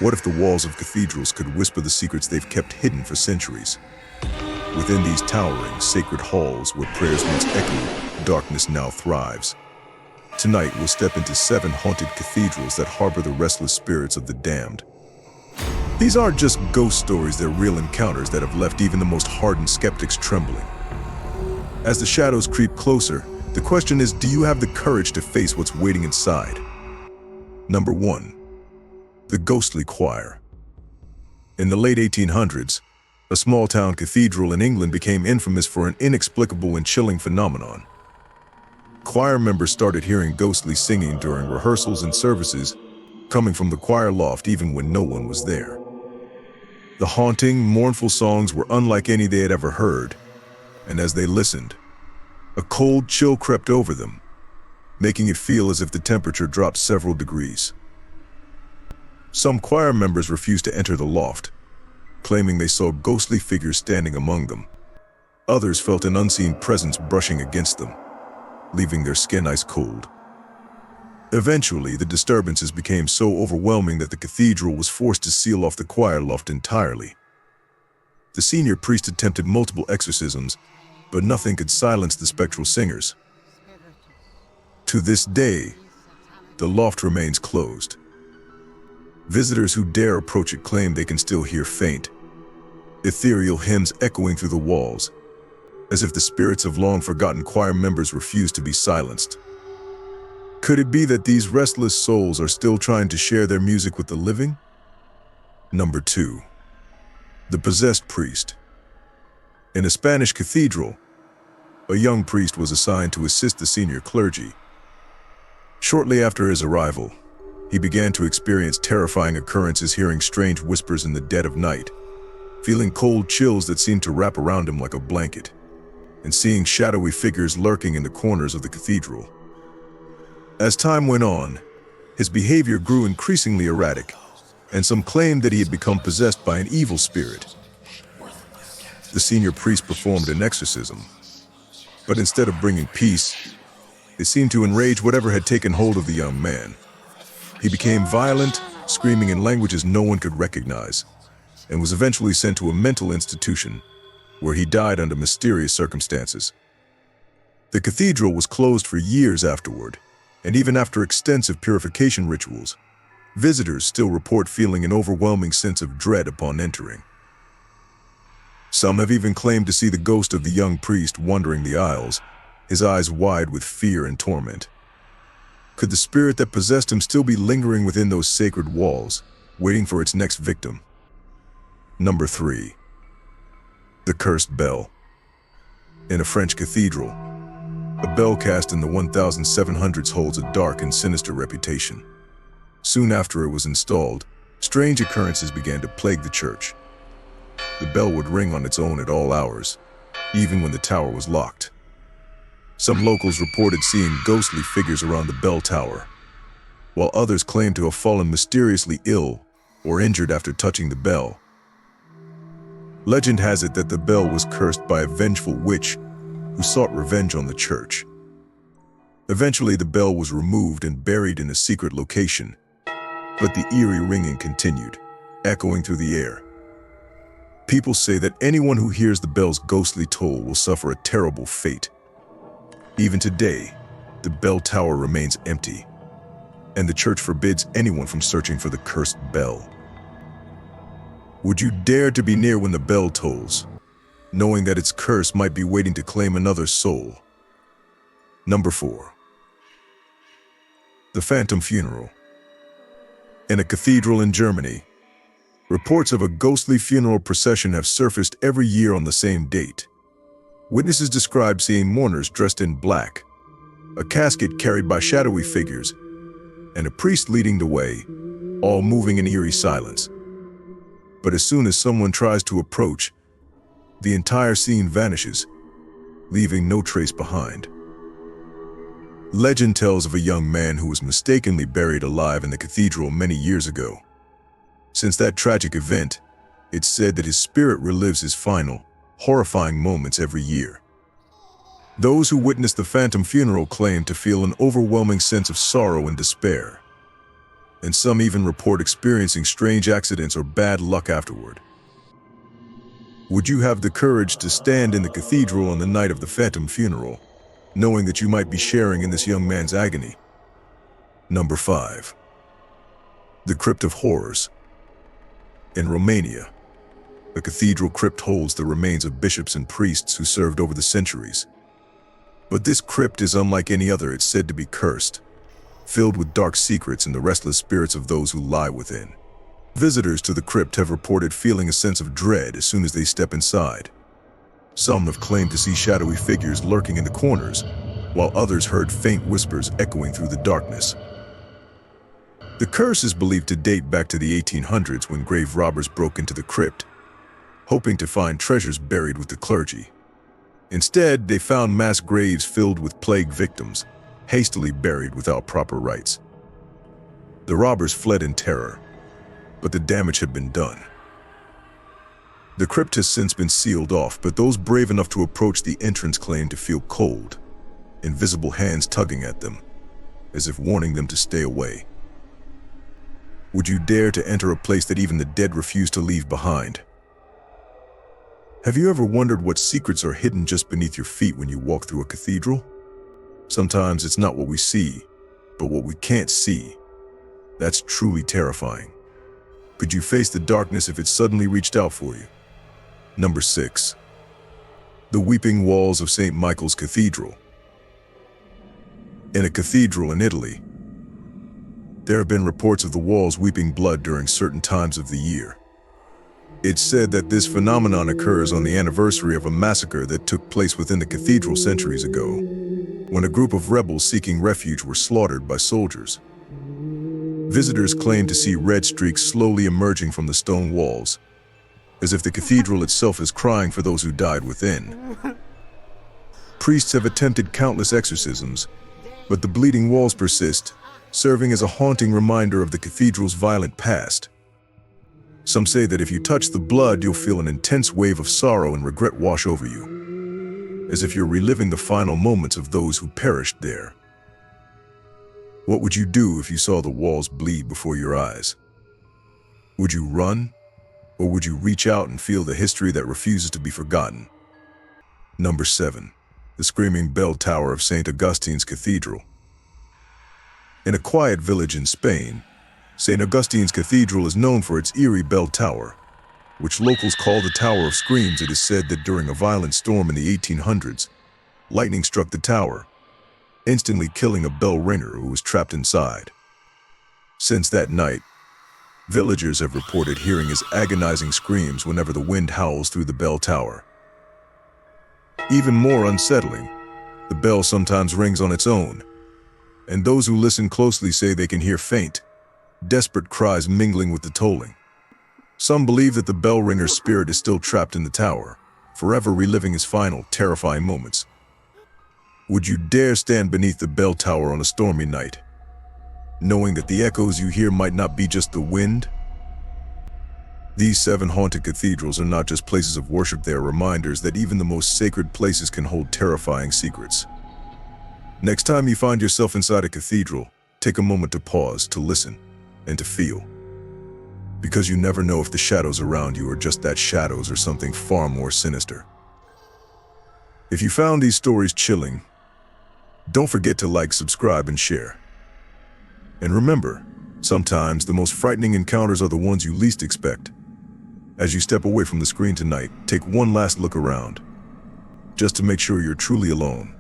What if the walls of cathedrals could whisper the secrets they've kept hidden for centuries? Within these towering, sacred halls where prayers once echoed, darkness now thrives. Tonight, we'll step into 7 haunted cathedrals that harbor the restless spirits of the damned. These aren't just ghost stories, they're real encounters that have left even the most hardened skeptics trembling. As the shadows creep closer, the question is, do you have the courage to face what's waiting inside? Number 1. The ghostly choir. In the late 1800s, a small-town cathedral in England became infamous for an inexplicable and chilling phenomenon. Choir members started hearing ghostly singing during rehearsals and services, coming from the choir loft even when no one was there. The haunting, mournful songs were unlike any they had ever heard, and as they listened, a cold chill crept over them, making it feel as if the temperature dropped several degrees. Some choir members refused to enter the loft, claiming they saw ghostly figures standing among them. Others felt an unseen presence brushing against them, leaving their skin ice cold. Eventually, the disturbances became so overwhelming that the cathedral was forced to seal off the choir loft entirely. The senior priest attempted multiple exorcisms, but nothing could silence the spectral singers. To this day, the loft remains closed. Visitors who dare approach it claim they can still hear faint, ethereal hymns echoing through the walls, as if the spirits of long-forgotten choir members refuse to be silenced. Could it be that these restless souls are still trying to share their music with the living? Number 2. The possessed priest. In a Spanish cathedral, a young priest was assigned to assist the senior clergy. Shortly after his arrival, he began to experience terrifying occurrences, hearing strange whispers in the dead of night, feeling cold chills that seemed to wrap around him like a blanket, and seeing shadowy figures lurking in the corners of the cathedral. As time went on, his behavior grew increasingly erratic, and some claimed that he had become possessed by an evil spirit. The senior priest performed an exorcism, but instead of bringing peace, it seemed to enrage whatever had taken hold of the young man. He became violent, screaming in languages no one could recognize, and was eventually sent to a mental institution, where he died under mysterious circumstances. The cathedral was closed for years afterward, and even after extensive purification rituals, visitors still report feeling an overwhelming sense of dread upon entering. Some have even claimed to see the ghost of the young priest wandering the aisles, his eyes wide with fear and torment. Could the spirit that possessed him still be lingering within those sacred walls, waiting for its next victim? Number 3. The cursed bell. In a French cathedral, a bell cast in the 1700s holds a dark and sinister reputation. Soon after it was installed, strange occurrences began to plague the church. The bell would ring on its own at all hours, even when the tower was locked. Some locals reported seeing ghostly figures around the bell tower, while others claimed to have fallen mysteriously ill or injured after touching the bell. Legend has it that the bell was cursed by a vengeful witch who sought revenge on the church. Eventually, the bell was removed and buried in a secret location, but the eerie ringing continued, echoing through the air. People say that anyone who hears the bell's ghostly toll will suffer a terrible fate. Even today, the bell tower remains empty, and the church forbids anyone from searching for the cursed bell. Would you dare to be near when the bell tolls, knowing that its curse might be waiting to claim another soul? Number 4. The phantom funeral. In a cathedral in Germany, reports of a ghostly funeral procession have surfaced every year on the same date. Witnesses describe seeing mourners dressed in black, a casket carried by shadowy figures, and a priest leading the way, all moving in eerie silence. But as soon as someone tries to approach, the entire scene vanishes, leaving no trace behind. Legend tells of a young man who was mistakenly buried alive in the cathedral many years ago. Since that tragic event, it's said that his spirit relives his final, horrifying moments every year. Those who witnessed the phantom funeral claim to feel an overwhelming sense of sorrow and despair. and some even report experiencing strange accidents or bad luck afterward. Would you have the courage to stand in the cathedral on the night of the phantom funeral, knowing that you might be sharing in this young man's agony? Number 5. The Crypt of Horrors. In Romania, the cathedral crypt holds the remains of bishops and priests who served over the centuries. But this crypt is unlike any other. It's said to be cursed, filled with dark secrets and the restless spirits of those who lie within. Visitors to the crypt have reported feeling a sense of dread as soon as they step inside. Some have claimed to see shadowy figures lurking in the corners, while others heard faint whispers echoing through the darkness. The curse is believed to date back to the 1800s, when grave robbers broke into the crypt, hoping to find treasures buried with the clergy. Instead, they found mass graves filled with plague victims, hastily buried without proper rites. The robbers fled in terror, but the damage had been done. The crypt has since been sealed off, but those brave enough to approach the entrance claim to feel cold, invisible hands tugging at them, as if warning them to stay away. Would you dare to enter a place that even the dead refuse to leave behind? Have you ever wondered what secrets are hidden just beneath your feet when you walk through a cathedral? Sometimes it's not what we see, but what we can't see. That's truly terrifying. Could you face the darkness if it suddenly reached out for you? Number 6. The Weeping Walls of St. Michael's Cathedral. In a cathedral in Italy, there have been reports of the walls weeping blood during certain times of the year. It's said that this phenomenon occurs on the anniversary of a massacre that took place within the cathedral centuries ago, when a group of rebels seeking refuge were slaughtered by soldiers. Visitors claim to see red streaks slowly emerging from the stone walls, as if the cathedral itself is crying for those who died within. Priests have attempted countless exorcisms, but the bleeding walls persist, serving as a haunting reminder of the cathedral's violent past. Some say that if you touch the blood, you'll feel an intense wave of sorrow and regret wash over you, as if you're reliving the final moments of those who perished there. What would you do if you saw the walls bleed before your eyes? Would you run, or would you reach out and feel the history that refuses to be forgotten? Number 7. The Screaming Bell Tower of St. Augustine's Cathedral. In a quiet village in Spain, St. Augustine's Cathedral is known for its eerie bell tower, which locals call the Tower of Screams. It is said that during a violent storm in the 1800s, lightning struck the tower, instantly killing a bell ringer who was trapped inside. Since that night, villagers have reported hearing his agonizing screams whenever the wind howls through the bell tower. Even more unsettling, the bell sometimes rings on its own, and those who listen closely say they can hear faint, desperate cries mingling with the tolling. Some believe that the bell ringer's spirit is still trapped in the tower, forever reliving his final, terrifying moments. Would you dare stand beneath the bell tower on a stormy night, knowing that the echoes you hear might not be just the wind? These 7 haunted cathedrals are not just places of worship, they are reminders that even the most sacred places can hold terrifying secrets. Next time you find yourself inside a cathedral, take a moment to pause, to listen, and to feel. Because you never know if the shadows around you are just that, shadows or something far more sinister. If you found these stories chilling, don't forget to like, subscribe, and share. And remember, sometimes the most frightening encounters are the ones you least expect. As you step away from the screen tonight, take one last look around, just to make sure you're truly alone.